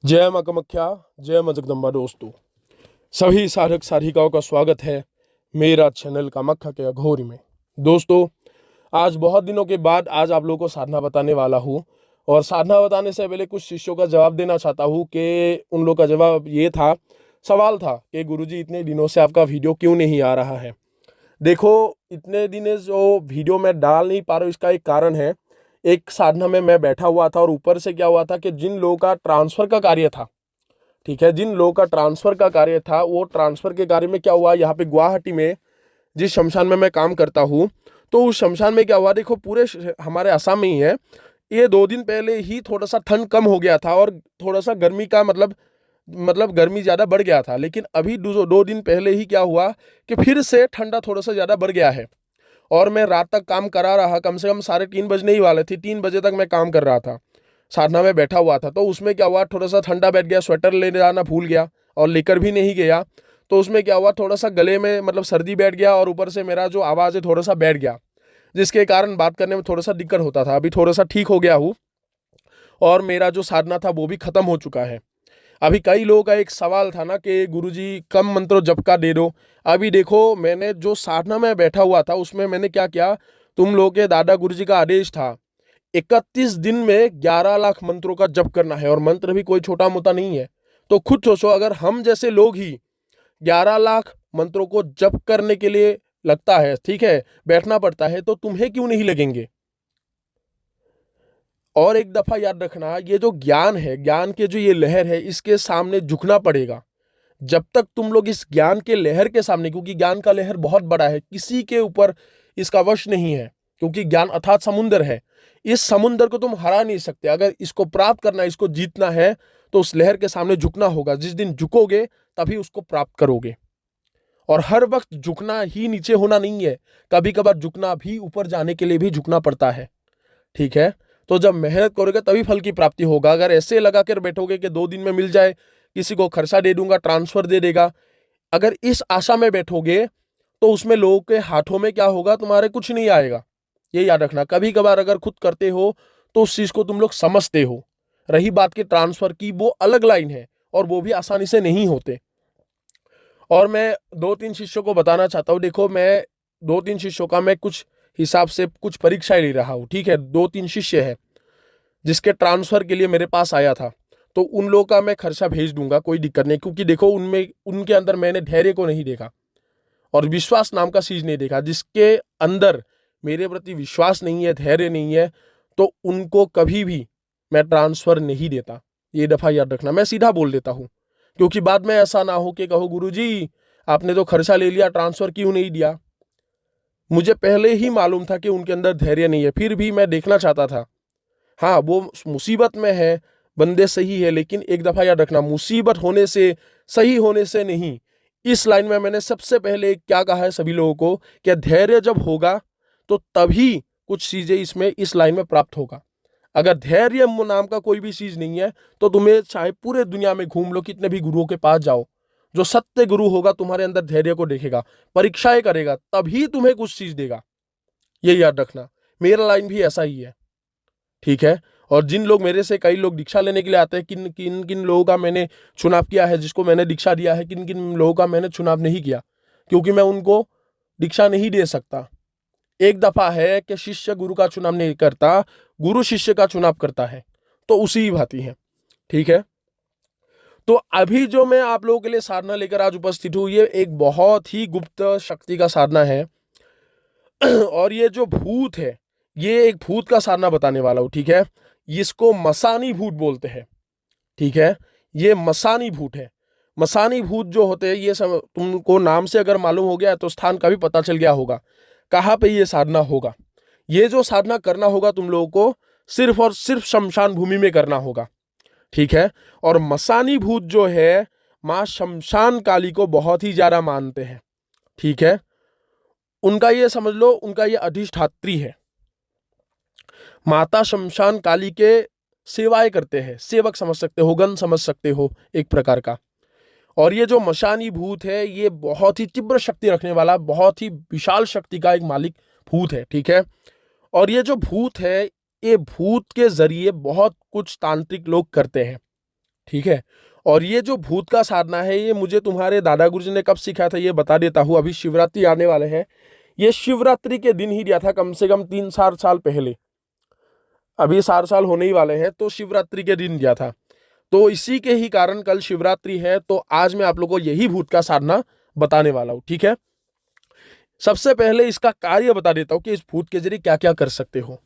जय मां कामाख्या, जय मां जगदम्बा। दोस्तों, सभी साधक साधिकाओं का स्वागत है मेरा चैनल कामाख्या के अघोरी में। दोस्तों, आज बहुत दिनों के बाद आज आप लोगों को साधना बताने वाला हूँ। और साधना बताने से पहले कुछ शिष्यों का जवाब देना चाहता हूँ कि उन लोग का जवाब ये था, सवाल था कि गुरुजी इतने दिनों से आपका वीडियो क्यों नहीं आ रहा है। देखो, इतने दिन जो वीडियो मैं डाल नहीं पा रहा हूँ, इसका एक कारण है। एक साधना में मैं बैठा हुआ था और ऊपर से क्या हुआ था कि जिन लोगों का ट्रांसफर का कार्य था, ठीक है, जिन लोगों का ट्रांसफर का कार्य था, वो ट्रांसफर के कार्य में क्या हुआ, यहाँ पे गुवाहाटी में जिस शमशान में मैं काम करता हूँ, तो उस शमशान में क्या हुआ, देखो पूरे हमारे असम में ही है। ये 2 दिन पहले ही थोड़ा सा ठंड कम हो गया था और थोड़ा सा गर्मी का मतलब गर्मी ज़्यादा बढ़ गया था। लेकिन अभी 2 दिन पहले ही क्या हुआ कि फिर से ठंडा थोड़ा सा ज़्यादा बढ़ गया है। और मैं रात तक काम करा रहा, कम से कम 3:30 बजने ही वाले थे, 3 बजे तक मैं काम कर रहा था, साधना में बैठा हुआ था। तो उसमें क्या हुआ, थोड़ा सा ठंडा बैठ गया, स्वेटर ले जाना भूल गया और लेकर भी नहीं गया। तो उसमें क्या हुआ, थोड़ा सा गले में सर्दी बैठ गया और ऊपर से मेरा जो आवाज़ है थोड़ा सा बैठ गया, जिसके कारण बात करने में थोड़ा सा दिक्कत होता था। अभी थोड़ा सा ठीक हो गया हूँ और मेरा जो साधना था वो भी खत्म हो चुका है। अभी कई लोगों का एक सवाल था ना कि गुरुजी कम मंत्रो जप का दे दो। अभी देखो, मैंने जो साधना में बैठा हुआ था उसमें मैंने क्या किया, तुम लोगों के दादा गुरुजी का आदेश था 31 दिन में 11 लाख मंत्रों का जप करना है। और मंत्र भी कोई छोटा मोटा नहीं है। तो खुद सोचो, अगर हम जैसे लोग ही 11 लाख मंत्रों को जप करने के लिए लगता है, ठीक है, बैठना पड़ता है, तो तुम्हें क्यों नहीं लगेंगे। और एक दफा याद रखना, ये जो ज्ञान है, ज्ञान के जो ये लहर है, इसके सामने झुकना पड़ेगा। जब तक तुम लोग इस ज्ञान के लहर के सामने, क्योंकि ज्ञान का लहर बहुत बड़ा है, किसी के ऊपर इसका वश नहीं है, क्योंकि ज्ञान अथात समुंदर है। इस समुंदर को तुम हरा नहीं सकते। अगर इसको प्राप्त करना है, इसको जीतना है, तो उस लहर के सामने झुकना होगा। जिस दिन झुकोगे तभी उसको प्राप्त करोगे। और हर वक्त झुकना ही नीचे होना नहीं है, कभी कभार झुकना भी ऊपर जाने के लिए भी झुकना पड़ता है, ठीक है। तो जब मेहनत करोगे तभी फल की प्राप्ति होगा। अगर ऐसे लगा कर बैठोगे कि 2 दिन में मिल जाए, किसी को खर्चा दे दूंगा, ट्रांसफर दे देगा, अगर इस आशा में बैठोगे तो उसमें लोगों के हाथों में क्या होगा, तुम्हारे कुछ नहीं आएगा। ये याद रखना। कभी कभार अगर खुद करते हो तो उस चीज को तुम लोग समझते हो। रही बात के ट्रांसफर की, वो अलग लाइन है और वो भी आसानी से नहीं होते। और मैं 2-3 शिष्यों को बताना चाहता हूँ। देखो, मैं 2-3 शिष्यों का मैं कुछ हिसाब से कुछ परीक्षाएं ले रहा हूँ, ठीक है। 2-3 शिष्य है जिसके ट्रांसफर के लिए मेरे पास आया था, तो उन लोगों का मैं खर्चा भेज दूंगा, कोई दिक्कत नहीं। क्योंकि देखो, उनमें उनके अंदर मैंने धैर्य को नहीं देखा और विश्वास नाम का चीज नहीं देखा। जिसके अंदर मेरे प्रति विश्वास नहीं है, धैर्य नहीं है, तो उनको कभी भी मैं ट्रांसफर नहीं देता। ये दफा याद रखना, मैं सीधा बोल देता हूँ। क्योंकि बाद में ऐसा ना हो कि कहो गुरुजी आपने तो खर्चा ले लिया, ट्रांसफर क्यों नहीं दिया। मुझे पहले ही मालूम था कि उनके अंदर धैर्य नहीं है, फिर भी मैं देखना चाहता था। हाँ, वो मुसीबत में है, बंदे सही है, लेकिन एक दफा याद रखना, मुसीबत होने से, सही होने से नहीं। इस लाइन में मैंने सबसे पहले क्या कहा है सभी लोगों को, कि धैर्य जब होगा तो तभी कुछ चीजें इसमें इस लाइन में प्राप्त होगा। अगर धैर्य नाम का कोई भी चीज नहीं है, तो तुम्हें चाहे पूरे दुनिया में घूम लो, कितने भी गुरुओं के पास जाओ, जो सत्य गुरु होगा तुम्हारे अंदर धैर्य को देखेगा, परीक्षाएं करेगा, तभी तुम्हें कुछ चीज देगा। ये याद रखना। मेरा लाइन भी ऐसा ही है, ठीक है। और जिन लोग मेरे से, कई लोग दीक्षा लेने के लिए आते हैं, किन किन किन लोगों का मैंने चुनाव किया है, जिसको मैंने दीक्षा दिया है, किन किन लोगों का मैंने चुनाव नहीं किया, क्योंकि मैं उनको दीक्षा नहीं दे सकता। एक दफा है कि शिष्य गुरु का चुनाव नहीं करता, गुरु शिष्य का चुनाव करता है, तो उसी ही भांति है, ठीक है। तो अभी जो मैं आप लोगों के लिए साधना लेकर आज उपस्थित हूं, ये एक बहुत ही गुप्त शक्ति का साधना है। और ये जो भूत है, ये एक भूत का साधना बताने वाला हूं, ठीक है। इसको मसानी भूत बोलते हैं, ठीक है। ये मसानी भूत है। मसानी भूत जो होते हैं, ये सब तुमको नाम से अगर मालूम हो गया तो स्थान का भी पता चल गया होगा कहाँ पे ये साधना होगा। ये जो साधना करना होगा तुम लोगों को, सिर्फ और सिर्फ शमशान भूमि में करना होगा, ठीक है। और मसानी भूत जो है, माँ शमशान काली को बहुत ही ज्यादा मानते हैं, ठीक है। उनका ये समझ लो, उनका ये अधिष्ठात्री है। माता शमशान काली के सेवाएं करते हैं, सेवक समझ सकते हो, गण समझ सकते हो एक प्रकार का। और ये जो मशानी भूत है, ये बहुत ही तीव्र शक्ति रखने वाला, बहुत ही विशाल शक्ति का एक मालिक भूत है, ठीक है। और ये जो भूत है, ये भूत के जरिए बहुत कुछ तांत्रिक लोग करते हैं, ठीक है। और ये जो भूत का साधना है, ये मुझे तुम्हारे दादा गुरुजी ने कब सिखाया था ये बता देता हूँ। अभी शिवरात्रि आने वाले हैं, ये शिवरात्रि के दिन ही दिया था, कम से कम 3-4 साल पहले। अभी 4 साल होने ही वाले हैं, तो शिवरात्रि के दिन दिया था। तो इसी के ही कारण कल शिवरात्रि है, तो आज मैं आप लोगों को यही भूत का साधना बताने वाला हूं। ठीक है, सबसे पहले इसका कार्य बता देता हूं कि इस भूत के जरिए क्या क्या कर सकते हो।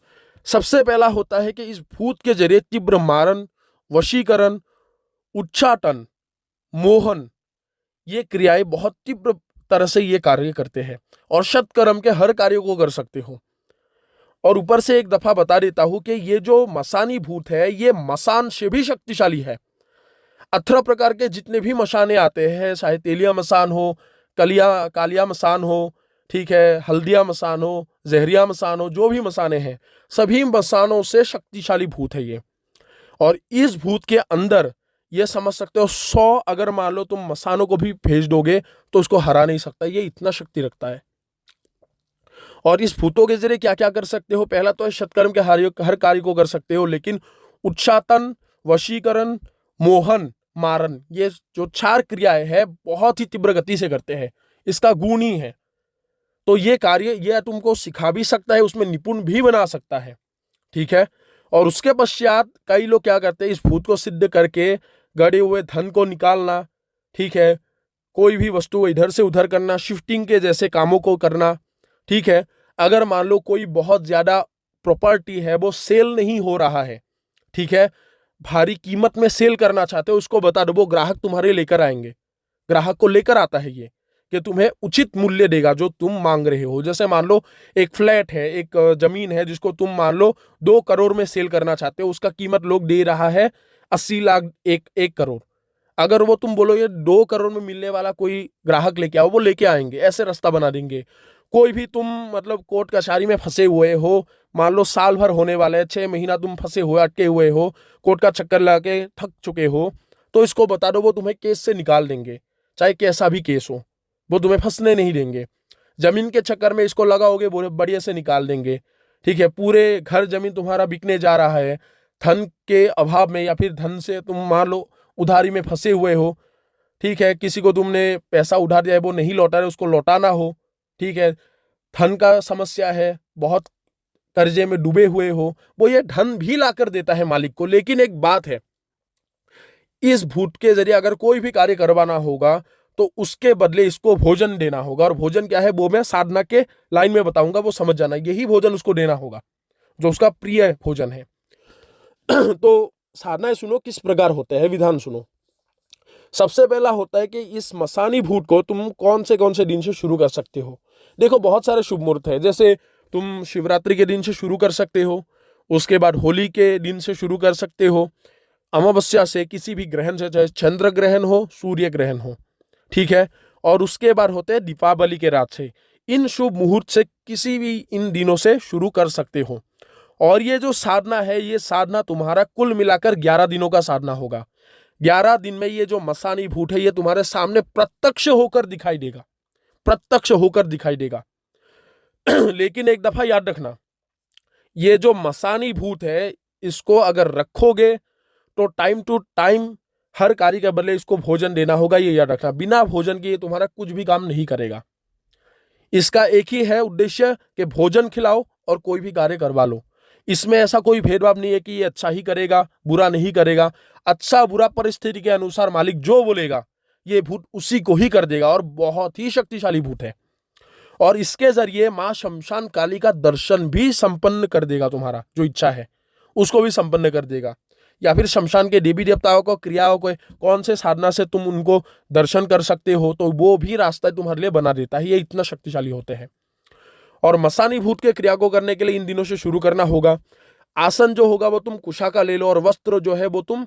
सबसे पहला होता है कि इस भूत के जरिए तीव्र मारण, वशीकरण, उच्चाटन, मोहन, ये क्रियाएं बहुत तीव्र तरह से ये कार्य करते हैं और शतकर्म के हर कार्यों को कर सकते हो। और ऊपर से एक दफा बता देता हूं कि ये जो मसानी भूत है, ये मसान से भी शक्तिशाली है। 18 प्रकार के जितने भी मसाने आते हैं, चाहे तेलिया मसान हो, कालिया मसान हो, ठीक है, हल्दिया मसान हो, जहरिया मसान हो, जो भी मसाने हैं, सभी मसानों से शक्तिशाली भूत है ये। और इस भूत के अंदर ये समझ सकते हो 100 अगर मान लो तुम मसानों को भी भेज दोगे तो उसको हरा नहीं सकता, ये इतना शक्ति रखता है। और इस भूतों के जरिए क्या क्या कर सकते हो, पहला तो शतकर्म के हर कार्य को कर सकते हो, लेकिन उच्चाटन, वशीकरण, मोहन, मारन, ये जो 4 क्रियाएं हैं बहुत ही तीव्र गति से करते हैं, इसका गुण ही है। तो ये कार्य ये तुमको सिखा भी सकता है, उसमें निपुण भी बना सकता है। ठीक है। और उसके पश्चात कई लोग क्या करते हैं, इस भूत को सिद्ध करके गड़े हुए धन को निकालना, ठीक है, कोई भी वस्तु इधर से उधर करना, शिफ्टिंग के जैसे कामों को करना। ठीक है, अगर मान लो कोई बहुत ज्यादा प्रॉपर्टी है वो सेल नहीं हो रहा है, ठीक है, भारी कीमत में सेल करना चाहते हो, उसको बता दो, वो ग्राहक तुम्हारे लेकर आएंगे। ग्राहक को लेकर आता है ये कि तुम्हें उचित मूल्य देगा जो तुम मांग रहे हो। जैसे मान लो एक फ्लैट है, एक जमीन है जिसको तुम मान लो 2 करोड़ में सेल करना चाहते हो, उसका कीमत लोग दे रहा है 80 लाख, 1 करोड़। अगर वो तुम बोलो ये 2 करोड़ में मिलने वाला कोई ग्राहक लेके आओ, वो लेके आएंगे, ऐसे रास्ता बना देंगे। कोई भी तुम मतलब कोर्ट कचहरी में फंसे हुए हो, मान लो साल भर होने वाला है, 6 महीना तुम फंसे हुए अटके हुए हो, कोर्ट का चक्कर लगा के थक चुके हो, तो इसको बता दो, वो तुम्हें केस से निकाल देंगे, चाहे कैसा भी केस हो, वो तुम्हें फंसने नहीं देंगे। जमीन के चक्कर में इसको लगाओगे, वो बढ़िया से निकाल देंगे। ठीक है, पूरे घर जमीन तुम्हारा बिकने जा रहा है, धन के अभाव में या फिर धन से तुम मान लो उधारी में फंसे हुए हो, ठीक है, किसी को तुमने पैसा उधार दिया है वो नहीं लौटा रहे, उसको लौटाना हो, ठीक है, धन का समस्या है, बहुत कर्जे में डूबे हुए हो, वो ये धन भी लाकर देता है मालिक को। लेकिन एक बात है, इस भूत के जरिए अगर कोई भी कार्य करवाना होगा तो उसके बदले इसको भोजन देना होगा। और भोजन क्या है वो मैं साधना के लाइन में बताऊंगा, वो समझ जाना, यही भोजन उसको देना होगा जो उसका प्रिय भोजन है। तो साधनाएं सुनो किस प्रकार होते हैं, विधान सुनो। सबसे पहला होता है कि इस मसानी भूत को तुम कौन से दिन से शुरू कर सकते हो। देखो बहुत सारे शुभ मुहूर्त है, जैसे तुम शिवरात्रि के दिन से शुरू कर सकते हो, उसके बाद होली के दिन से शुरू कर सकते हो, अमावस्या से, किसी भी ग्रहण से, चाहे चंद्र ग्रहण हो, सूर्य ग्रहण हो, ठीक है, और उसके बाद होते हैं दीपावली के रात से। इन शुभ मुहूर्त से किसी भी इन दिनों से शुरू कर सकते हो। और ये जो साधना है, ये साधना तुम्हारा कुल मिलाकर 11 दिनों का साधना होगा। 11 दिन में ये जो मसानी भूत है ये तुम्हारे सामने प्रत्यक्ष होकर दिखाई देगा, प्रत्यक्ष होकर दिखाई देगा। लेकिन एक दफा याद रखना, ये जो मसानी भूत है इसको अगर रखोगे तो टाइम टू टाइम हर कार्य के बदले इसको भोजन देना होगा, ये याद रखना। बिना भोजन के ये तुम्हारा कुछ भी काम नहीं करेगा। इसका एक ही है उद्देश्य कि भोजन खिलाओ और कोई भी कार्य करवा लो। इसमें ऐसा कोई भेदभाव नहीं है कि ये अच्छा ही करेगा, बुरा नहीं करेगा। अच्छा बुरा परिस्थिति के अनुसार मालिक जो बोलेगा ये भूत उसी को ही कर देगा, और बहुत ही शक्तिशाली भूत है। और इसके जरिए मां शमशान काली का दर्शन भी संपन्न कर देगा, तुम्हारा जो इच्छा है उसको भी संपन्न कर देगा। या फिर शमशान के देवी देवताओं को, क्रियाओं को, कौन से साधना से तुम उनको दर्शन कर सकते हो, तो वो भी रास्ता तुम्हारे लिए बना देता है। ये इतना शक्तिशाली होते हैं। और मसानी भूत के क्रिया को करने के लिए इन दिनों से शुरू करना होगा। आसन जो होगा वो तुम कुशा का ले लो, और वस्त्र जो है वो तुम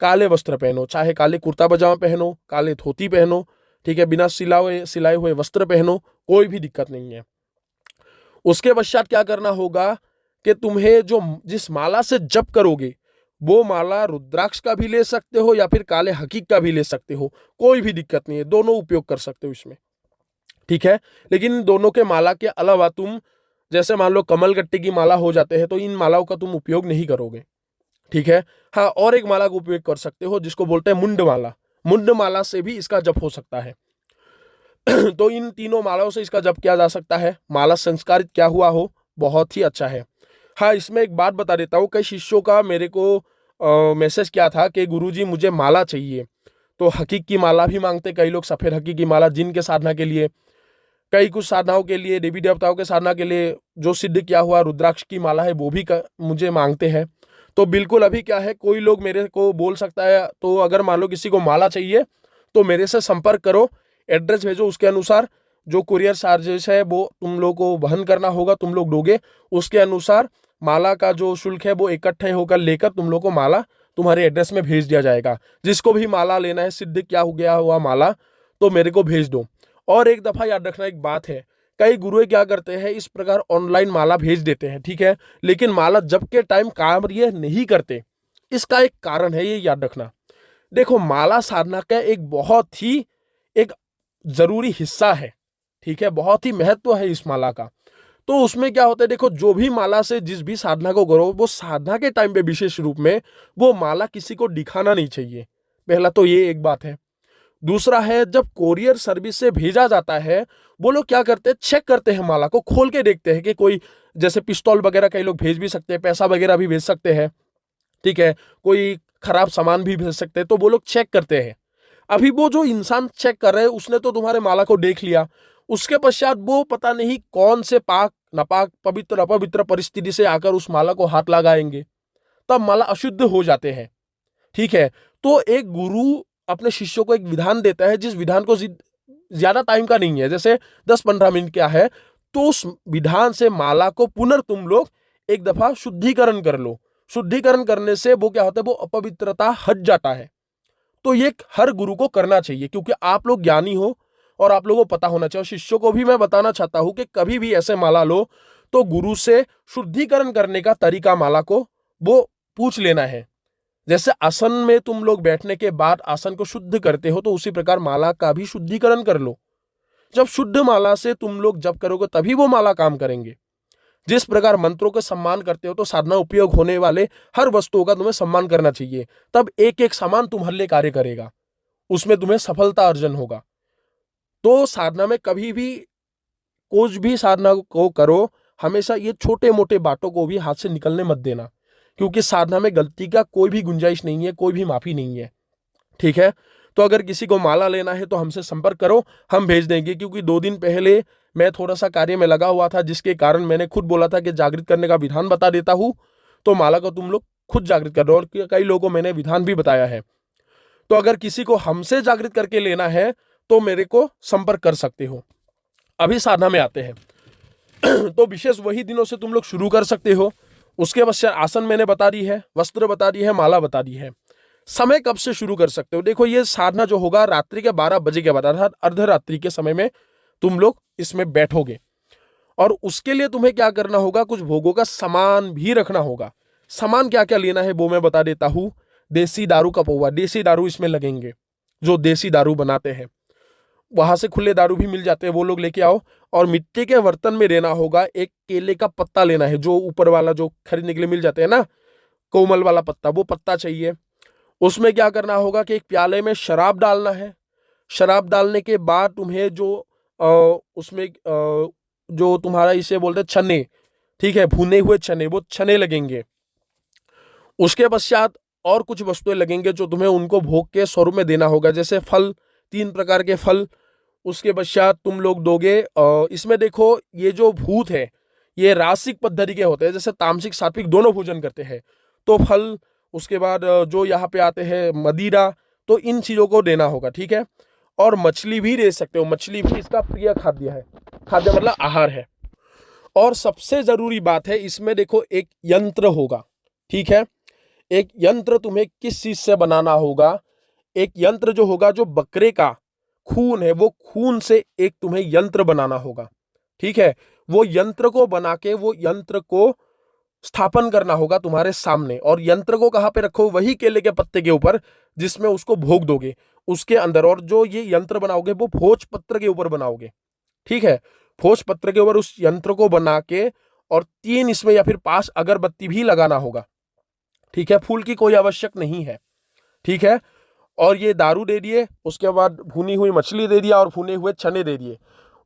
काले वस्त्र पहनो, चाहे काले कुर्ता पजामा पहनो, काले धोती पहनो, ठीक है, बिना सिलाए हुए वस्त्र पहनो, कोई भी दिक्कत नहीं है। उसके पश्चात क्या करना होगा कि तुम्हें जो जिस माला से जप करोगे वो माला रुद्राक्ष का भी ले सकते हो या फिर काले हकीक का भी ले सकते हो, कोई भी दिक्कत नहीं है, दोनों उपयोग कर सकते हो इसमें, ठीक है। लेकिन इन दोनों के माला के अलावा तुम जैसे मान लो कमल गट्टे की माला हो जाते हैं तो इन मालाओं का तुम उपयोग नहीं करोगे, ठीक है। हाँ, और एक माला का उपयोग कर सकते हो जिसको बोलते हैं मुंड माला। मुंड माला से भी इसका जप हो सकता है। तो इन तीनों मालाओं से इसका जप किया जा सकता है। माला संस्कारित क्या हुआ हो, बहुत ही अच्छा है। हाँ, इसमें एक बात बता देता हूँ, कई शिष्यों का मेरे को मैसेज किया था कि गुरुजी मुझे माला चाहिए। तो हकीक की माला भी मांगते कई लोग, सफेद हकीक की माला जिन के साधना के लिए, कई कुछ साधनाओं के लिए, देवी देवताओं के साधना के लिए जो सिद्ध किया हुआ रुद्राक्ष की माला है वो भी मुझे मांगते हैं। तो बिल्कुल अभी क्या है, कोई लोग मेरे को बोल सकता है, तो अगर मान लो किसी को माला चाहिए तो मेरे से संपर्क करो, एड्रेस भेजो, उसके अनुसार जो कुरियर चार्जेस है वो तुम लोग को वहन करना होगा, तुम लोग दोगे, उसके अनुसार माला का जो शुल्क है वो इकट्ठे होकर लेकर तुम लोग को माला तुम्हारे एड्रेस में भेज दिया जाएगा। जिसको भी माला लेना है, सिद्ध क्या हो गया हुआ माला, तो मेरे को भेज दो। और एक दफा याद रखना एक बात है, कई गुरु क्या करते हैं, इस प्रकार ऑनलाइन माला भेज देते हैं, ठीक है, लेकिन माला जब के टाइम कार्य नहीं करते। इसका एक कारण है, ये याद रखना। देखो, माला साधना का एक बहुत ही एक जरूरी हिस्सा है, ठीक है, बहुत ही महत्व है इस माला का। तो उसमें क्या होता है, देखो, जो भी माला से जिस भी साधना को करो, वो साधना के टाइम पे विशेष रूप में वो माला किसी को दिखाना नहीं चाहिए। पहला तो ये एक बात है। दूसरा है, जब कोरियर सर्विस से भेजा जाता है, वो लोग क्या करते हैं, चेक करते हैं, माला को खोल के देखते हैं कि कोई, जैसे पिस्तौल वगैरह कई लोग भेज भी सकते हैं, पैसा वगैरह भी भेज सकते हैं, ठीक है, कोई खराब सामान भी भेज सकते हैं, तो वो लोग चेक करते हैं। अभी वो जो इंसान चेक कर रहे हैं उसने तो तुम्हारे माला को देख लिया, उसके पश्चात वो पता नहीं कौन से पाक नापाक पवित्र अपवित्र परिस्थिति से आकर उस माला को हाथ लगाएंगे, तब माला अशुद्ध हो जाते हैं, ठीक है। तो एक गुरु अपने शिष्यों को एक विधान देता है, जिस विधान को ज्यादा टाइम का नहीं है, जैसे 10-15 मिनट क्या है, तो उस विधान से माला को पुनः तुम लोग एक दफा शुद्धिकरण कर लो। शुद्धिकरण करने से वो क्या होता है, वो अपवित्रता हट जाता है। तो ये हर गुरु को करना चाहिए, क्योंकि आप लोग ज्ञानी हो और आप लोगों को पता होना चाहिए। और शिष्यों को भी मैं बताना चाहता हूं कि कभी भी ऐसे माला लो तो गुरु से शुद्धिकरण करने का तरीका माला को वो पूछ लेना है। जैसे आसन में तुम लोग बैठने के बाद आसन को शुद्ध करते हो, तो उसी प्रकार माला का भी शुद्धिकरण कर लो। जब शुद्ध माला से तुम लोग जप करोगे तभी वो माला काम करेंगे। जिस प्रकार मंत्रों का सम्मान करते हो, तो साधना उपयोग होने वाले हर वस्तुओं का तुम्हें सम्मान करना चाहिए, तब एक एक सामान तुम्हारे लिए कार्य करेगा, उसमें तुम्हें सफलता अर्जन होगा। तो साधना में कभी भी, कुछ भी साधना को करो, हमेशा ये छोटे मोटे बातों को भी हाथ से निकलने मत देना, क्योंकि साधना में गलती का कोई भी गुंजाइश नहीं है, कोई भी माफी नहीं है, ठीक है। तो अगर किसी को माला लेना है तो हमसे संपर्क करो, हम भेज देंगे। क्योंकि 2 दिन पहले मैं थोड़ा सा कार्य में लगा हुआ था, जिसके कारण मैंने खुद बोला था कि जागृत करने का विधान बता देता हूं, तो माला को तुम लोग खुद जागृत कर रहे हो, और कई लोगों को मैंने विधान भी बताया है। तो अगर किसी को हमसे जागृत करके लेना है तो मेरे को संपर्क कर सकते हो। अभी साधना में आते हैं। तो विशेष वही दिनों से तुम लोग शुरू कर सकते हो। उसके पश्चात आसन मैंने बता दी है, वस्त्र बता दी है, माला बता दी है। समय कब से शुरू कर सकते हो, देखो, ये साधना जो होगा रात्रि के 12 बजे के बाद, अर्थात अर्धरात्रि के समय में तुम लोग इसमें बैठोगे। और उसके लिए तुम्हें क्या करना होगा, कुछ भोगों का सामान भी रखना होगा। सामान क्या क्या लेना है वो मैं बता देता हूं। देसी दारू का पौवा, देसी दारू इसमें लगेंगे, जो देसी दारू बनाते हैं, वहां से खुले दारू भी मिल जाते हैं, वो लोग लेके आओ। और मिट्टी के बर्तन में लेना होगा, एक केले का पत्ता लेना है, जो ऊपर वाला जो खरीदने के लिए मिल जाते हैं ना, कोमल वाला पत्ता, वो पत्ता चाहिए। उसमें क्या करना होगा कि एक प्याले में शराब डालना है। शराब डालने के बाद तुम्हें जो उसमें जो तुम्हारा इसे बोलते हैं चने, ठीक है, भुने हुए चने, वो चने लगेंगे। उसके पश्चात और कुछ वस्तुएं लगेंगे जो तुम्हें उनको भोग के स्वरूप में देना होगा, जैसे फल, 3 प्रकार के फल। उसके पश्चात तुम लोग दोगे। इसमें देखो, ये जो भूत है ये रासिक पद्धति के होते हैं, जैसे तामसिक सात्विक दोनों भोजन करते हैं। तो फल, उसके बाद जो यहाँ पे आते हैं मदिरा, तो इन चीजों को देना होगा, ठीक है। और मछली भी दे सकते हो, मछली भी इसका प्रिय खाद्य है। खाद्य मतलब आहार है। और सबसे जरूरी बात है इसमें, देखो, एक यंत्र होगा, ठीक है। एक यंत्र तुम्हें किस चीज से बनाना होगा, एक यंत्र जो होगा, जो बकरे का खून है, वो खून से एक तुम्हें यंत्र बनाना होगा, ठीक है। वो यंत्र को बना के वो यंत्र को स्थापन करना होगा तुम्हारे सामने। और यंत्र को कहाँ पे रखो, वही केले के पत्ते के ऊपर जिसमें उसको भोग दोगे, उसके अंदर। और जो ये यंत्र बनाओगे वो भोज पत्र के ऊपर बनाओगे, ठीक है। भोज पत्र के ऊपर उस यंत्र को बना के, और 3 इसमें या फिर 5 अगरबत्ती भी लगाना होगा। ठीक है, फूल की कोई आवश्यक नहीं है। ठीक है, और ये दारू दे दिए, उसके बाद भुनी हुई मछली दे दिया और भुने हुए चने दे दिए।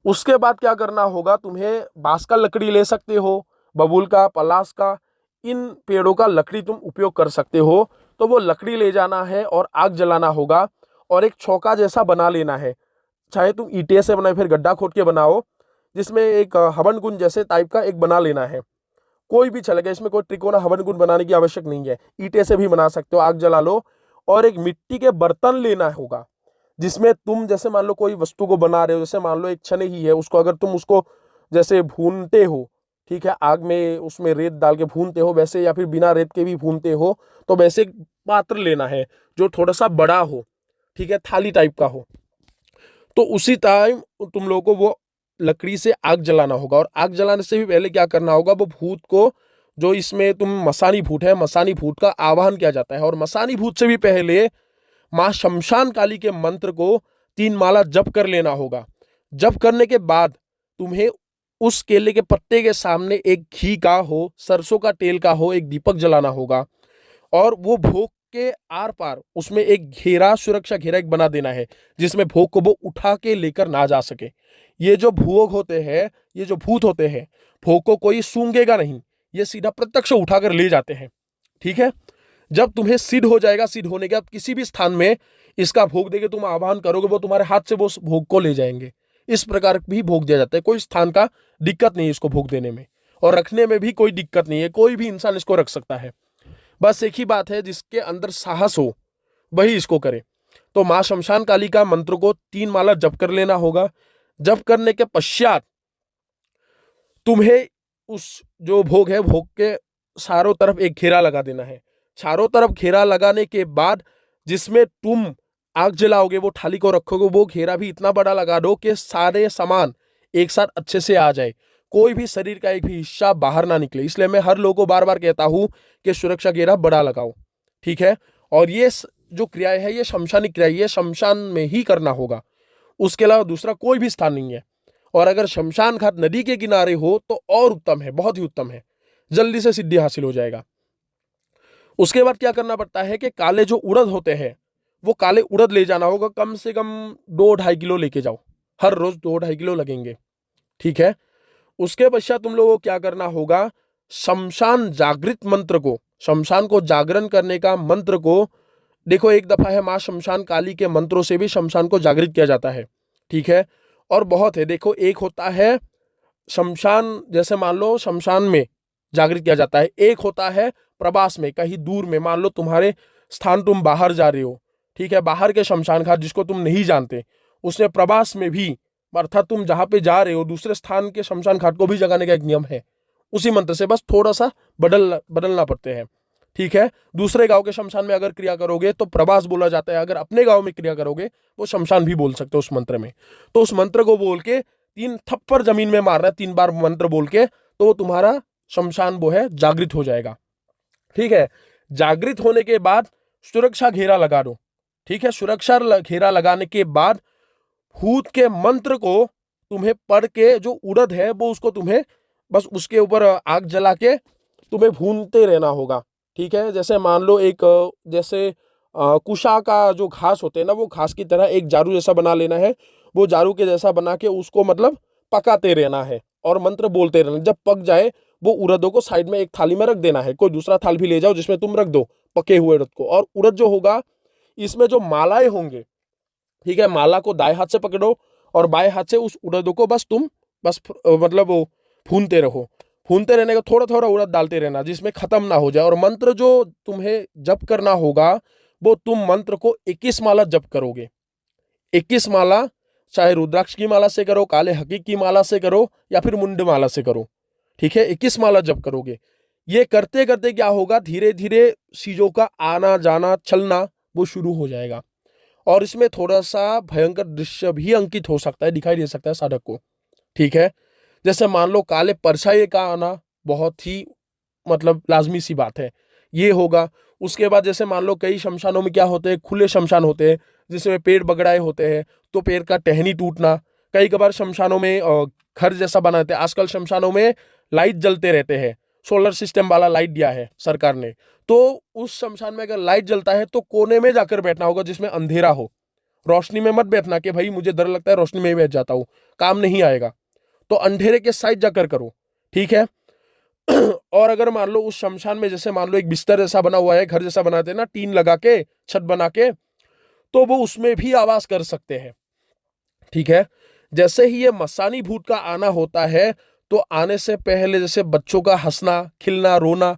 उसके बाद क्या करना होगा, तुम्हें बांस का लकड़ी ले सकते हो, बबूल का, पलास का, इन पेड़ों का लकड़ी तुम उपयोग कर सकते हो। तो वो लकड़ी ले जाना है और आग जलाना होगा और एक चौका जैसा बना लेना है। चाहे तुम ईंटे से बनाए, फिर गड्ढा खोद के बनाओ, जिसमें एक हवन कुंड जैसे टाइप का एक बना लेना है। कोई भी चलेगा, इसमें कोई त्रिकोण हवन कुंड बनाने की आवश्यक नहीं है, ईंटे से भी बना सकते हो। आग जला लो और एक मिट्टी के बर्तन लेना होगा, जिसमें तुम जैसे मान लो कोई वस्तु को बना रहे हो, जैसे मान लो एक चने ही है, उसको अगर तुम उसको जैसे भूनते हो, ठीक है, आग में उसमें रेत डाल के भूनते हो वैसे, या फिर बिना रेत के भी भूनते हो, तो वैसे एक पात्र लेना है जो थोड़ा सा बड़ा हो, ठीक है, थाली टाइप का हो। तो उसी टाइम तुम लोगों को वो लकड़ी से आग जलाना होगा, और आग जलाने से भी पहले क्या करना होगा, वो भूत को, जो इसमें तुम मसानी भूत है, मसानी भूत का आवाहन किया जाता है। और मसानी भूत से भी पहले माँ शमशान काली के मंत्र को 3 माला जप कर लेना होगा। जप करने के बाद तुम्हें उस केले के पत्ते के सामने एक घी का हो, सरसों का तेल का हो, एक दीपक जलाना होगा, और वो भोग के आर पार उसमें एक घेरा, सुरक्षा घेरा एक बना देना है, जिसमें भोग को वो उठा के लेकर ना जा सके। ये जो भोग होते हैं, ये जो भूत होते हैं, भोग को कोई सूंघेगा नहीं, ये सीधा प्रत्यक्ष उठाकर ले जाते हैं। ठीक है, जब तुम्हें सिद्ध हो जाएगा, सिद्ध होने के बाद किसी भी स्थान में इसका भोग देके तुम आह्वान करोगे, वो तुम्हारे हाथ से वो भोग को ले जाएंगे। इस प्रकार भी भोग दिया जाता है, कोई स्थान का दिक्कत नहीं है इसको भोग देने में, और रखने में भी कोई दिक्कत नहीं है, कोई भी इंसान इसको रख सकता है। बस एक ही बात है, जिसके अंदर साहस हो वही इसको करे। तो मां शमशान काली का मंत्र को 3 माला जप कर लेना होगा। जप करने के पश्चात तुम्हें उस जो भोग है, भोग के चारों तरफ एक घेरा लगा देना है। चारों तरफ घेरा लगाने के बाद जिसमें तुम आग जलाओगे, वो थाली को रखोगे, वो घेरा भी इतना बड़ा लगा दो कि सारे सामान एक साथ अच्छे से आ जाए, कोई भी शरीर का एक भी हिस्सा बाहर ना निकले। इसलिए मैं हर लोगों को बार बार कहता हूं कि सुरक्षा घेरा बड़ा लगाओ। ठीक है, और ये जो क्रिया है, ये शमशानिक क्रिया, ये शमशान में ही करना होगा, उसके अलावा दूसरा कोई भी स्थान नहीं है। और अगर शमशान घाट नदी के किनारे हो तो और उत्तम है, बहुत ही उत्तम है, जल्दी से सिद्धि हासिल हो जाएगा। उसके बाद क्या करना पड़ता है कि काले जो उड़द होते हैं, वो काले उड़द ले जाना होगा, कम से कम 2-2.5 किलो लेके जाओ, हर रोज 2-2.5 किलो लगेंगे। ठीक है, उसके पश्चात तुम लोगों को क्या करना होगा, शमशान जागृत मंत्र को, शमशान को जागरण करने का मंत्र को, देखो एक दफा है मां शमशान काली के मंत्रों से भी शमशान को जागृत किया जाता है। ठीक है, और बहुत है, देखो एक होता है शमशान, जैसे मान लो शमशान में जागृत किया जाता है, एक होता है प्रवास में, कहीं दूर में, मान लो तुम्हारे स्थान, तुम बाहर जा रहे हो, ठीक है, बाहर के शमशान घाट जिसको तुम नहीं जानते, उसने प्रवास में भी, अर्थात तुम जहां पे जा रहे हो दूसरे स्थान के शमशान घाट को भी जगाने का एक नियम है, उसी मंत्र से, बस थोड़ा सा बदलना पड़ते हैं। ठीक है, दूसरे गांव के शमशान में अगर क्रिया करोगे तो प्रवास बोला जाता है, अगर अपने गांव में क्रिया करोगे वो शमशान भी बोल सकते हो उस मंत्र में। तो उस मंत्र को बोल के 3 थप्पड़ जमीन में मारना है, 3 बार मंत्र बोल के, तो तुम्हारा शमशान वो है जागृत हो जाएगा। ठीक है, जागृत होने के बाद सुरक्षा घेरा लगा दो। ठीक है, सुरक्षा घेरा लगाने के बाद भूत के मंत्र को तुम्हें पढ़ के, जो उड़द है वो उसको तुम्हें बस उसके ऊपर आग जला के तुम्हें भूनते रहना होगा। ठीक है, जैसे मान लो एक जैसे कुशा का जो घास होते हैं ना, वो घास की तरह एक जारू जैसा बना लेना है, वो जारू के जैसा बना के उसको मतलब पकाते रहना है और मंत्र बोलते रहना। जब पक जाए वो उड़दों को साइड में एक थाली में रख देना है, कोई दूसरा थाल भी ले जाओ जिसमें तुम रख दो पके हुए उड़द को। और उड़द जो होगा, इसमें जो मालाएं होंगे, ठीक है, माला को दाएं हाथ से पकड़ो और बाएं हाथ से उस उड़द को बस तुम मतलब वो भूनते रहो। भूनते रहने का थोड़ा थोड़ा उड़द डालते रहना जिसमें खत्म ना हो जाए। और मंत्र जो तुम्हें जप करना होगा, वो तुम मंत्र को 21 माला जप करोगे। 21 माला, चाहे रुद्राक्ष की माला से करो, काले हकीक की माला से करो, या फिर मुंड माला से करो। ठीक है, 21 माला जप करोगे। ये करते करते क्या होगा, धीरे धीरे चीजों का आना जाना चलना वो शुरू हो जाएगा। और इसमें थोड़ा सा भयंकर दृश्य भी अंकित हो सकता है, दिखाई दे सकता है साधक को। ठीक है, जैसे मान लो काले परछाई का आना बहुत ही मतलब लाजमी सी बात है, ये होगा। उसके बाद जैसे मान लो कई शमशानों में क्या होते हैं, खुले शमशान होते हैं जिसमें पेड़ बगड़ाए होते हैं, तो पेड़ का टहनी टूटना। कई कबार शमशानों में घर जैसा बनाते हैं, आजकल शमशानों में लाइट जलते रहते हैं, सोलर सिस्टम वाला लाइट दिया है सरकार ने, तो उस शमशान में अगर लाइट जलता है तो कोने में जाकर बैठना होगा जिसमें अंधेरा हो। रोशनी में मत बैठना कि भाई मुझे डर लगता है रोशनी में ही बैठ जाता हूँ, काम नहीं आएगा। तो अंधेरे के साइड जाकर करो, ठीक है। और अगर मान लो उस शमशान में जैसे मान लो एक बिस्तर जैसा बना हुआ है, घर जैसा बनाते हैं ना टीन लगा के, छत बना के, तो वो उसमें भी आवाज कर सकते हैं, ठीक है। जैसे ही ये मसानी भूत का आना होता है तो आने से पहले जैसे बच्चों का हंसना, खिलना, रोना,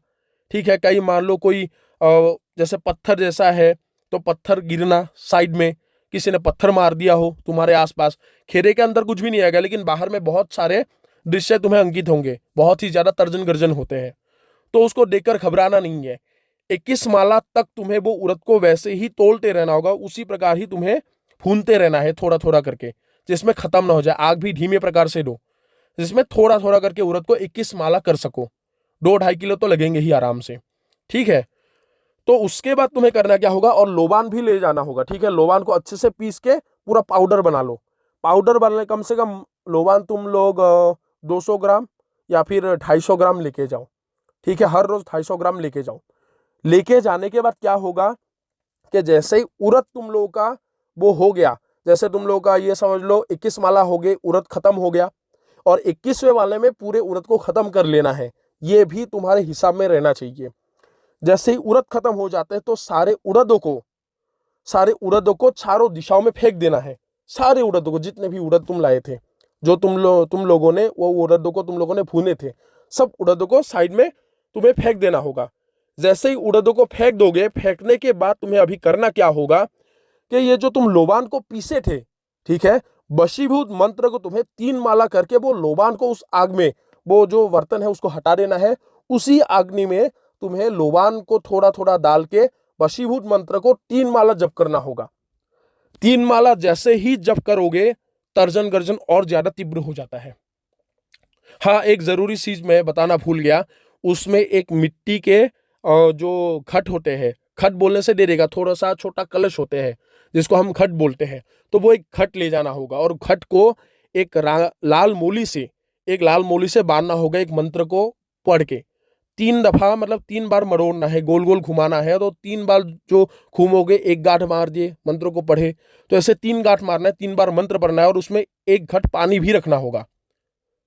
ठीक है। कहीं मान लो कोई जैसे पत्थर जैसा है तो पत्थर गिरना, साइड में किसी ने पत्थर मार दिया हो तुम्हारे आसपास, खेरे के अंदर कुछ भी नहीं आएगा लेकिन बाहर में बहुत सारे दृश्य तुम्हें अंकित होंगे, बहुत ही ज्यादा तर्जन गर्जन होते हैं, तो उसको देखकर घबराना नहीं है। 21 माला तक तुम्हें वो उरत को वैसे ही तोलते रहना होगा, उसी प्रकार ही तुम्हें भूनते रहना है थोड़ा थोड़ा करके, जिसमें खत्म ना हो जाए। आग भी धीमे प्रकार से दो, जिसमें थोड़ा थोड़ा करके उरत को 21 माला कर सको। 2-2.5 किलो तो लगेंगे ही आराम से, ठीक है। तो उसके बाद तुम्हें करना क्या होगा, और लोबान भी ले जाना होगा, ठीक है। लोबान को अच्छे से पीस के पूरा पाउडर बना लो। पाउडर बनाने कम से कम लोबान तुम लोग 200 ग्राम या फिर 250 ग्राम लेके जाओ, ठीक है। हर रोज 250 ग्राम लेके जाओ। लेके जाने के बाद क्या होगा कि जैसे ही उरत तुम लोगों का वो हो गया, जैसे तुम लोगों का ये समझ लो 21 माला हो गई, उरत खत्म हो गया, और 21वें वाले में पूरे उरत को खत्म कर लेना है, ये भी तुम्हारे हिसाब में रहना चाहिए। जैसे ही उरद खत्म हो जाते हैं तो सारे उड़दों को चारों दिशाओं में फेंक देना है। सारे उड़दों को, जितने भी उड़द तुम लाए थे, जो तुम लोगों ने वो उड़दों को तुम लोगों ने भूने थे, सब उड़दों को साइड में तुम्हें फेंक देना होगा। जैसे ही उड़दों को फेंक दोगे, फेंकने के बाद तुम्हें अभी करना क्या होगा कि ये जो तुम लोबान को पीसे थे, ठीक है, वशीभूत मंत्र को तुम्हें 3 माला करके वो लोबान को उस आग में, वो जो बर्तन है उसको हटा देना है। उसी अग्नि में तुम्हें लोबान को थोड़ा थोड़ा डाल के वशीभूत मंत्र को 3 माला जप करना होगा। 3 माला जैसे ही जप करोगे, तर्जन गर्जन और ज्यादा तीव्र हो जाता है। हाँ, एक जरूरी चीज मैं बताना भूल गया, उसमें एक मिट्टी के जो खट होते हैं, खट बोलने से दे देगा, थोड़ा सा छोटा कलश होते हैं जिसको हम खट बोलते हैं, तो वो एक खट ले जाना होगा, और खट को एक लाल मोली से बांधना होगा, एक मंत्र को पढ़ के 3 दफा, मतलब 3 बार मरोड़ना है, गोल गोल घुमाना है। तो 3 बार जो घूमोगे, एक गांठ मार दिए, मंत्र को पढ़े, तो ऐसे 3 गांठ मारना है, 3 बार मंत्र पढ़ना है, और उसमें एक घट पानी भी रखना होगा,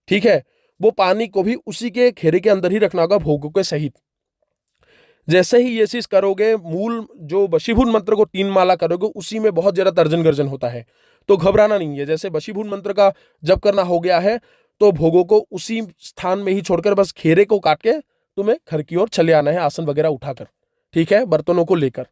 ठीक है। वो पानी को भी उसी के खेरे के अंदर ही रखना होगा, भोगों के सहित। जैसे ही ये चीज करोगे, मूल जो वशीभूत मंत्र को 3 माला करोगे, उसी में बहुत ज्यादा तर्जन गर्जन होता है, तो घबराना नहीं है। जैसे वशीभूत मंत्र का जप करना हो गया है, तो भोगों को उसी स्थान में ही छोड़कर बस खेरे को काट के तुम्हें घर की ओर चले आना है, आसन वगैरह उठाकर, ठीक है, बर्तनों को लेकर।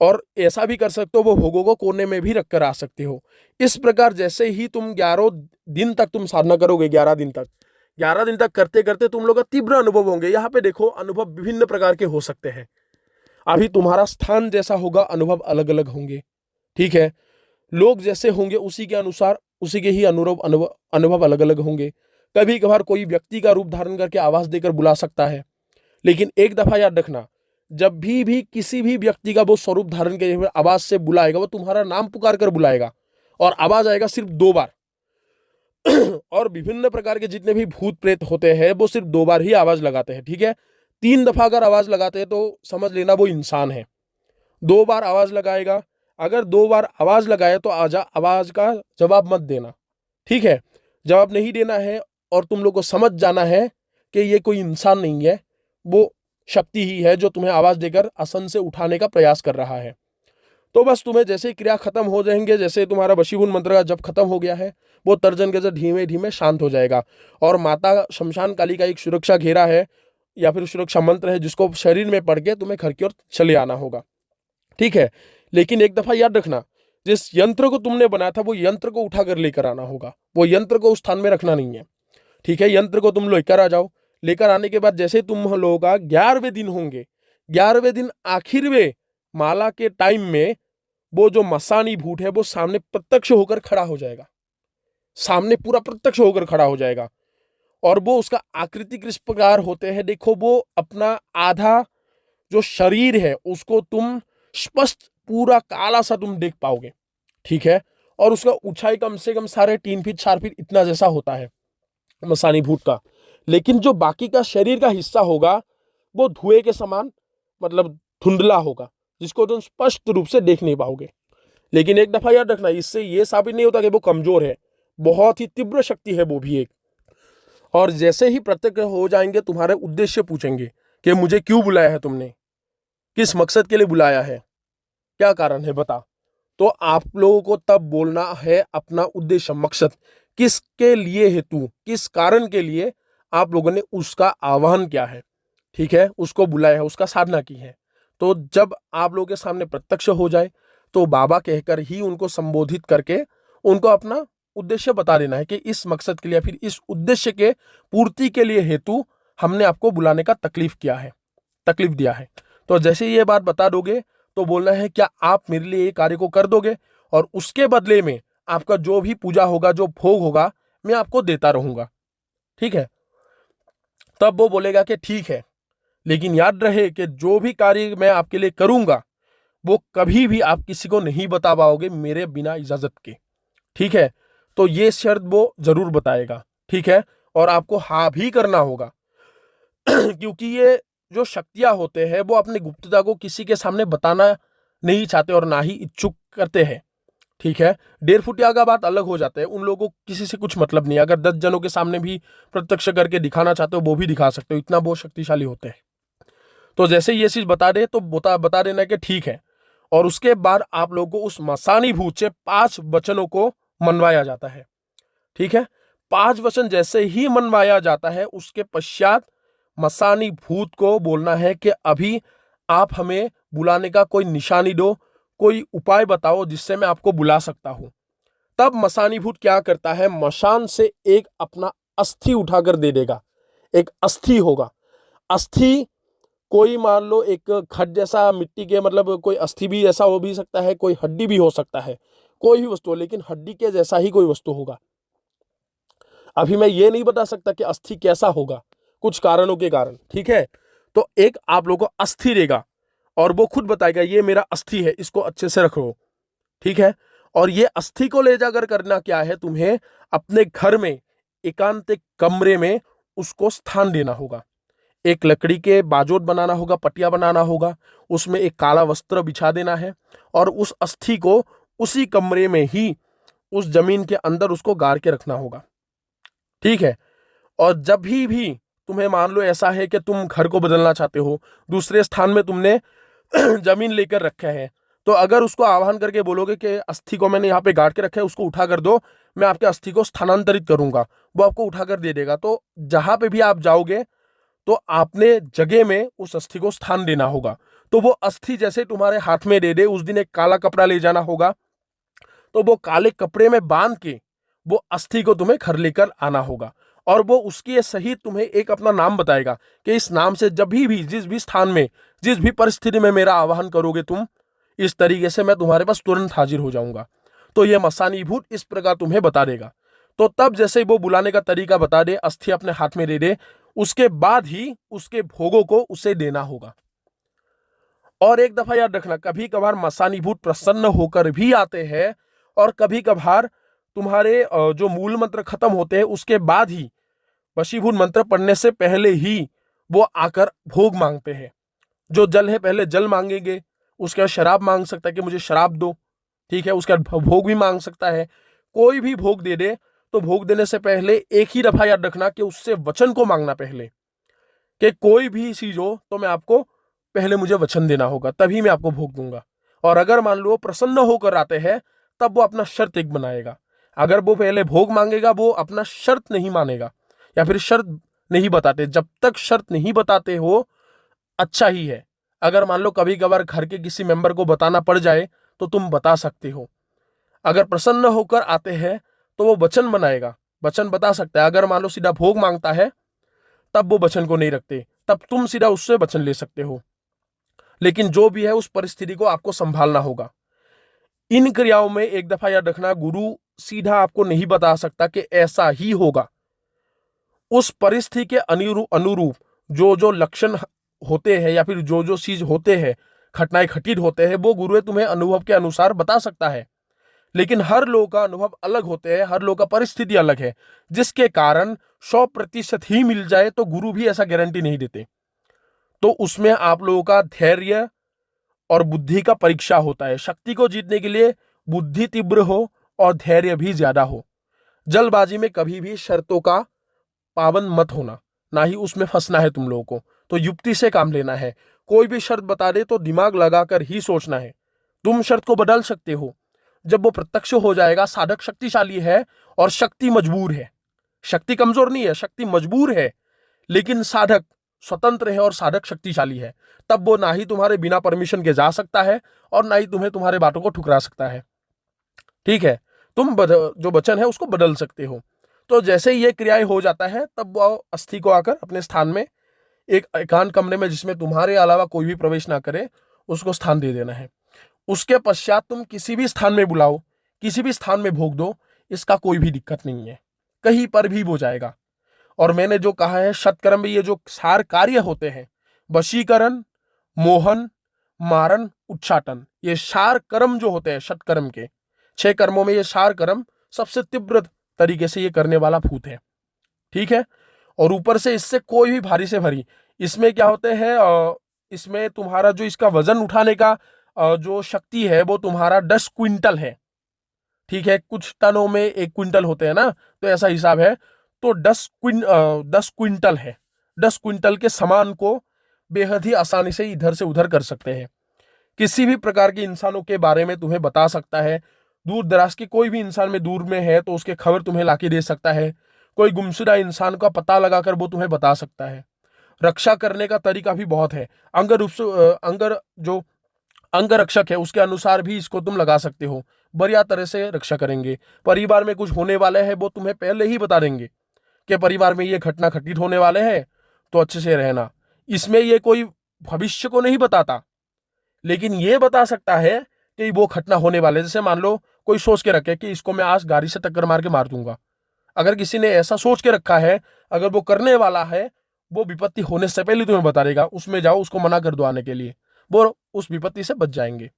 और ऐसा भी कर सकते हो, वो भोगों को कोने में भी रखकर आ सकते हो। इस प्रकार जैसे ही तुम 11 दिन तक तुम साधना करोगे, 11 दिन तक करते करते तुम लोग का तीव्र अनुभव होंगे। यहाँ पे देखो, अनुभव विभिन्न प्रकार के हो सकते हैं। अभी तुम्हारा स्थान जैसा होगा, अनुभव अलग अलग होंगे, ठीक है। लोग जैसे होंगे उसी के अनुसार, उसी के ही अनुभव अलग अलग होंगे। कभी कभार कोई व्यक्ति का रूप धारण करके आवाज देकर बुला सकता है, लेकिन एक दफा याद रखना, जब भी किसी भी व्यक्ति का वो स्वरूप धारण के आवाज से बुलाएगा, वो तुम्हारा नाम पुकार कर बुलाएगा, और आवाज आएगा सिर्फ 2 बार। और विभिन्न प्रकार के जितने भी भूत प्रेत होते हैं, वो सिर्फ 2 बार ही आवाज लगाते हैं, ठीक है। 3 दफा अगर आवाज लगाते हैं तो समझ लेना वो इंसान है। 2 बार आवाज लगाएगा, अगर 2 बार आवाज लगाए तो आवाज का जवाब मत देना, ठीक है। जवाब नहीं देना है, और तुम लोग को समझ जाना है कि ये कोई इंसान नहीं है, वो शक्ति ही है जो तुम्हें आवाज देकर आसन से उठाने का प्रयास कर रहा है। तो बस तुम्हें जैसे ही क्रिया खत्म हो जाएंगे, जैसे तुम्हारा वशीभूत मंत्र का जब खत्म हो गया है, वो तर्जन गजर धीमे धीमे शांत हो जाएगा। और माता शमशान काली का एक सुरक्षा घेरा है या फिर सुरक्षा मंत्र है, जिसको शरीर में पढ़ के तुम्हें घर की ओर चले आना होगा, ठीक है। लेकिन एक दफा याद रखना, जिस यंत्र को तुमने बनाया था, वो यंत्र को उठाकर लेकर आना होगा, वो यंत्र को उस स्थान में रखना नहीं है, ठीक है। यंत्र को तुम लेकर आ जाओ। लेकर आने के बाद जैसे तुम लोगों का 11वें दिन होंगे, 11वें दिन आखिरवें माला के टाइम में वो जो मसानी भूत है वो सामने प्रत्यक्ष होकर खड़ा हो जाएगा, सामने पूरा प्रत्यक्ष होकर खड़ा हो जाएगा। और वो उसका आकृति किस प्रकार होते हैं, देखो, वो अपना आधा जो शरीर है उसको तुम स्पष्ट पूरा काला सा तुम देख पाओगे, ठीक है। और उसका ऊंचाई कम से कम 3.5 फीट 4 फीट इतना जैसा होता है मसानी भूत का। लेकिन जो बाकी का शरीर का हिस्सा होगा वो धुएं के समान, मतलब धुंधला होगा, जिसको तुम स्पष्ट रूप से देख नहीं पाओगे। लेकिन एक दफा याद रखना, इससे ये साबित नहीं होता कि वो कमजोर है, बहुत ही तीव्र शक्ति है वो भी एक। और जैसे ही प्रत्यक्ष हो जाएंगे, तुम्हारे उद्देश्य पूछेंगे कि मुझे क्यों बुलाया है तुमने, किस मकसद के लिए बुलाया है, क्या कारण है बता। तो आप लोगों को तब बोलना है अपना उद्देश्य, मकसद, किसके लिए है तू, किस कारण के लिए आप लोगों ने उसका आह्वान किया है, ठीक है, उसको बुलाया है, उसका साधना की है। तो जब आप लोगों के सामने प्रत्यक्ष हो जाए तो बाबा कहकर ही उनको संबोधित करके उनको अपना उद्देश्य बता देना है कि इस मकसद के लिए, फिर इस उद्देश्य के पूर्ति के लिए हेतु हमने आपको बुलाने का तकलीफ दिया है। तो जैसे ये बात बता दोगे तो बोलना है क्या आप मेरे लिए ये कार्य को कर दोगे, और उसके बदले में आपका जो भी पूजा होगा, जो भोग होगा, मैं आपको देता रहूंगा, ठीक है। तब वो बोलेगा कि ठीक है, लेकिन याद रहे कि जो भी कार्य मैं आपके लिए करूंगा वो कभी भी आप किसी को नहीं बता पाओगे मेरे बिना इजाजत के, ठीक है। तो ये शर्त वो जरूर बताएगा, ठीक है, और आपको हाँ भी करना होगा क्योंकि ये जो शक्तियां होते हैं वो अपनी गुप्तता को किसी के सामने बताना नहीं चाहते और ना ही इच्छुक करते हैं, ठीक है। 1.5 फुटिया का बात अलग हो जाता है, उन लोगों को किसी से कुछ मतलब नहीं। अगर 10 जनों के सामने भी प्रत्यक्ष करके दिखाना चाहते हो वो भी दिखा सकते हो, इतना बहुत शक्तिशाली होते हैं। तो जैसे ये चीज बता दे तो बता देना कि ठीक है। और उसके बाद आप लोगों को उस मसानी भूत से 5 वचनों को मनवाया जाता है, ठीक है। 5 वचन जैसे ही मनवाया जाता है उसके पश्चात मसानी भूत को बोलना है कि अभी आप हमें बुलाने का कोई निशानी दो, कोई उपाय बताओ जिससे मैं आपको बुला सकता हूं। तब मसानी भूत क्या करता है, मशान से एक अपना अस्थि उठाकर दे देगा। एक अस्थि होगा, अस्थि कोई मान लो एक खड जैसा मिट्टी के, मतलब कोई अस्थि भी ऐसा हो भी सकता है, कोई हड्डी भी हो सकता है, कोई भी वस्तु हो, लेकिन हड्डी के जैसा ही कोई वस्तु होगा। अभी मैं ये नहीं बता सकता कि अस्थि कैसा होगा, कुछ कारणों के कारण, ठीक है। तो एक आप लोगों को अस्थि देगा और वो खुद बताएगा ये मेरा अस्थि है, इसको अच्छे से रखो, ठीक है। और ये अस्थि को ले जाकर करना क्या है, तुम्हें अपने घर में एकांत कमरे में उसको स्थान देना होगा। एक लकड़ी के बाजोट बनाना होगा, पटिया बनाना होगा, उसमें एक काला वस्त्र बिछा देना है और उस अस्थि को उसी कमरे में ही उस जमीन के अंदर उसको गाड़ के रखना होगा, ठीक है। और जब भी तुम्हें मान लो ऐसा है कि तुम घर को बदलना चाहते हो, दूसरे स्थान में तुमने जमीन लेकर रखा है, तो अगर उसको आह्वान करके बोलोगे कि अस्थि को मैंने यहाँ पे गाड़ के रखा है, उसको उठा कर दो, मैं आपके अस्थि को स्थानांतरित करूंगा, वो आपको उठा कर दे देगा। तो जहां पे भी आप जाओगे तो आपने जगह में उस अस्थि को स्थान देना होगा। तो वो अस्थि जैसे तुम्हारे हाथ में दे दे, उस दिन एक काला कपड़ा ले जाना होगा, तो वो काले कपड़े में बांध के वो अस्थि को तुम्हें घर लेकर आना होगा। और वो उसके सहित तुम्हें एक अपना नाम बताएगा कि इस नाम से जब भी जिस भी स्थान में, जिस भी परिस्थिति में मेरा आह्वान करोगे तुम, इस तरीके से मैं तुम्हारे पास तुरंत हाजिर हो जाऊंगा। तो ये मसानी भूत इस प्रकार तुम्हें बता देगा। तो तब जैसे वो बुलाने का तरीका बता दे, अस्थि अपने हाथ में दे दे, उसके बाद ही उसके भोगों को उसे देना होगा। और एक दफा याद रखना, कभी कभार मसानी भूत प्रसन्न होकर भी आते हैं और कभी कभार तुम्हारे जो मूल मंत्र खत्म होते हैं उसके बाद ही, वशीभूत मंत्र पढ़ने से पहले ही वो आकर भोग मांगते हैं। जो जल है पहले जल मांगेंगे, उसके बाद शराब मांग सकता है कि मुझे शराब दो, ठीक है, उसके बाद भोग भी मांग सकता है। कोई भी भोग दे दे तो भोग देने से पहले एक ही दफा याद रखना कि उससे वचन को मांगना पहले, कि कोई भी चीज हो तो मैं आपको पहले मुझे वचन देना होगा, तभी मैं आपको भोग दूंगा। और अगर मान लो प्रसन्न होकर आते हैं तब वो अपना शर्त एक बनाएगा। अगर वो पहले भोग मांगेगा वो अपना शर्त नहीं मानेगा, या फिर शर्त नहीं बताते। जब तक शर्त नहीं बताते हो अच्छा ही है। अगर मान लो कभी कभार घर के किसी मेंबर को बताना पड़ जाए तो तुम बता सकते हो। अगर प्रसन्न होकर आते हैं तो वो वचन बनाएगा, वचन बता सकता है। अगर मान लो सीधा भोग मांगता है तब वो वचन को नहीं रखते, तब तुम सीधा उससे वचन ले सकते हो। लेकिन जो भी है उस परिस्थिति को आपको संभालना होगा। इन क्रियाओं में एक दफा याद रखना, गुरु सीधा आपको नहीं बता सकता कि ऐसा ही होगा। उस परिस्थिति के अनुरूप जो जो लक्षण होते हैं या फिर जो जो चीज होते हैं, घटनाएं घटित होते हैं, वो गुरु तुम्हें अनुभव के अनुसार बता सकता है। लेकिन हर लोग का अनुभव अलग होते हैं, हर लोग का परिस्थिति अलग है, जिसके कारण 100% ही मिल जाए तो गुरु भी ऐसा गारंटी नहीं देते। तो उसमें आप लोगों का धैर्य और बुद्धि का परीक्षा होता है। शक्ति को जीतने के लिए बुद्धि तीव्र हो और धैर्य भी ज्यादा हो। जल्दबाजी में कभी भी शर्तों का पाबंद मत होना, ना ही उसमें फंसना है तुम लोगों को। तो युक्ति से काम लेना है। कोई भी शर्त बता दे तो दिमाग लगाकर ही सोचना है। तुम शर्त को बदल सकते हो जब वो प्रत्यक्ष हो जाएगा। साधक शक्तिशाली है और शक्ति मजबूर है। शक्ति कमजोर नहीं है, शक्ति मजबूर है, लेकिन साधक स्वतंत्र है और साधक शक्तिशाली है। तब वो ना ही तुम्हारे बिना परमिशन के जा सकता है और ना ही तुम्हें तुम्हारे बातों को ठुकरा सकता है। ठीक है, तुम जो वचन है उसको बदल सकते हो। तो जैसे ही ये क्रियाएं हो जाता है तब वो अस्थि को आकर अपने स्थान में एक एकांत कमरे में जिसमें तुम्हारे अलावा कोई भी प्रवेश ना करे उसको स्थान दे देना है। उसके पश्चात तुम किसी भी स्थान में बुलाओ, किसी भी स्थान में भोग दो, इसका कोई भी दिक्कत नहीं है, कहीं पर भी वो जाएगा। और मैंने जो कहा है शतकर्म में ये जो सार कार्य होते हैं, वशीकरण, मोहन, मारण, उच्चाटन, ये सार कर्म जो होते हैं शतकर्म के 6 कर्मों में ये सार कर्म सबसे तीव्र तरीके से ये करने वाला भूत है। ठीक है, और ऊपर से इससे कोई भी भारी से भारी, इसमें क्या होते हैं, इसमें तुम्हारा जो इसका वजन उठाने का जो शक्ति है वो तुम्हारा 10 क्विंटल है। ठीक है, कुछ टनों में 1 क्विंटल होते हैं ना, तो ऐसा हिसाब है। तो 10 क्विंटल है। 10 क्विंटल के सामान को बेहद ही आसानी से इधर से उधर कर सकते हैं। किसी भी प्रकार के इंसानों के बारे में तुम्हें बता सकता है। दूर दराज के कोई भी इंसान में दूर में है तो उसके खबर तुम्हें लाके दे सकता है। कोई गुमशुदा इंसान का पता लगाकर वो तुम्हें बता सकता है। रक्षा करने का तरीका भी बहुत है। जो अंगरक्षक है उसके अनुसार भी इसको तुम लगा सकते हो। बढ़िया तरह से रक्षा करेंगे। परिवार में कुछ होने वाले है वो तुम्हें पहले ही बता देंगे कि परिवार में ये घटना घटित होने वाले हैं, तो अच्छे से रहना। इसमें ये कोई भविष्य को नहीं बताता, लेकिन ये बता सकता है कि वो घटना होने वाले। जैसे मान लो कोई सोच के रखे कि इसको मैं आज गाड़ी से टक्कर मार के मार दूंगा। अगर किसी ने ऐसा सोच के रखा है, अगर वो करने वाला है, वो विपत्ति होने से पहले तुम्हें बता देगा। उसमें जाओ, उसको मना कर दो आने के लिए, वो उस विपत्ति से बच जाएंगे।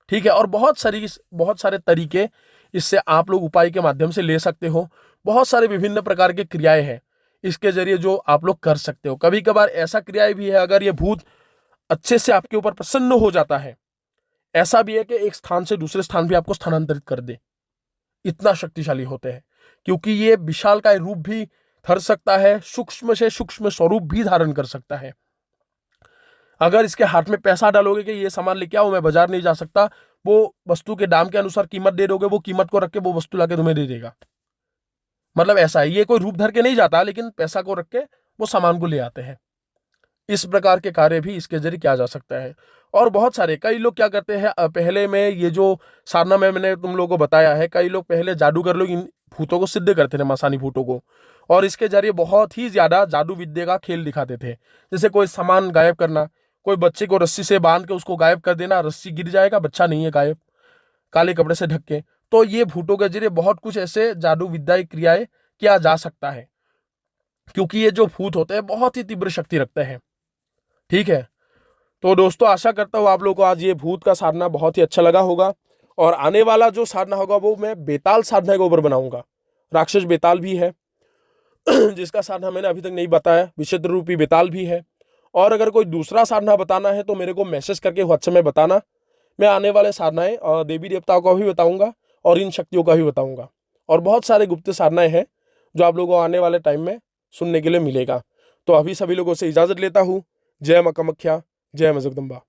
ठीक है, और बहुत सारे तरीके इससे आप लोग उपाय के माध्यम से ले सकते हो। बहुत सारे विभिन्न प्रकार के क्रियाएं हैं इसके जरिए जो आप लोग कर सकते हो। कभी कभार ऐसा क्रियाएं भी है, अगर ये भूत अच्छे से आपके ऊपर प्रसन्न हो जाता है, ऐसा भी है कि एक स्थान से दूसरे स्थान भी आपको स्थानांतरित कर दे। इतना शक्तिशाली होते हैं, क्योंकि ये विशालकाय रूप भी धर सकता है, सूक्ष्म से सूक्ष्म स्वरूप भी धारण कर सकता है। अगर इसके हाथ में पैसा डालोगे कि ये सामान लेके आओ, मैं बाजार नहीं जा सकता, वो वस्तु के दाम के अनुसार कीमत दे दोगे, वो कीमत को रख के वो वस्तु लाके तुम्हें दे देगा। मतलब ऐसा है, ये कोई रूप धर के नहीं जाता, लेकिन पैसा को रख के वो सामान को ले आते हैं। इस प्रकार के कार्य भी इसके जरिए किया जा सकता है। और बहुत सारे कई लोग क्या करते हैं, पहले में ये जो साधना में मैंने तुम लोगों को बताया है, कई लोग पहले जादूगर लोग इन भूतों को सिद्ध करते थे, मसानी भूतों को, और इसके जरिए बहुत ही ज्यादा जादू विद्या का खेल दिखाते थे। जैसे कोई सामान गायब करना, कोई बच्चे को रस्सी से बांध के उसको गायब कर देना, रस्सी गिर जाएगा, बच्चा नहीं है गायब, काले कपड़े से ढक के। तो ये भूतों के जरिए बहुत कुछ ऐसे जादू विद्या क्रियाएं किया जा सकता है, क्योंकि ये जो भूत होते हैं बहुत ही तीव्र शक्ति रखते हैं। ठीक है, तो दोस्तों आशा करता हूँ आप लोगों को आज ये भूत का साधना बहुत ही अच्छा लगा होगा। और आने वाला जो साधना होगा वो मैं बेताल साधना के ऊपर बनाऊंगा। राक्षस बेताल भी है जिसका साधना मैंने अभी तक नहीं बताया, विचित्र रूपी बेताल भी है। और अगर कोई दूसरा साधना बताना है तो मेरे को मैसेज करके व्हाट्सएप में बताना। मैं आने वाले साधनाएं और देवी देवताओं का भी बताऊंगा और इन शक्तियों का भी बताऊंगा। और बहुत सारे गुप्त साधनाएं हैं जो आप लोगों को आने वाले टाइम में सुनने के लिए मिलेगा। तो अभी सभी लोगों से इजाजत लेता हूँ। जय मां कामाख्या, जय मां जगदम्बा।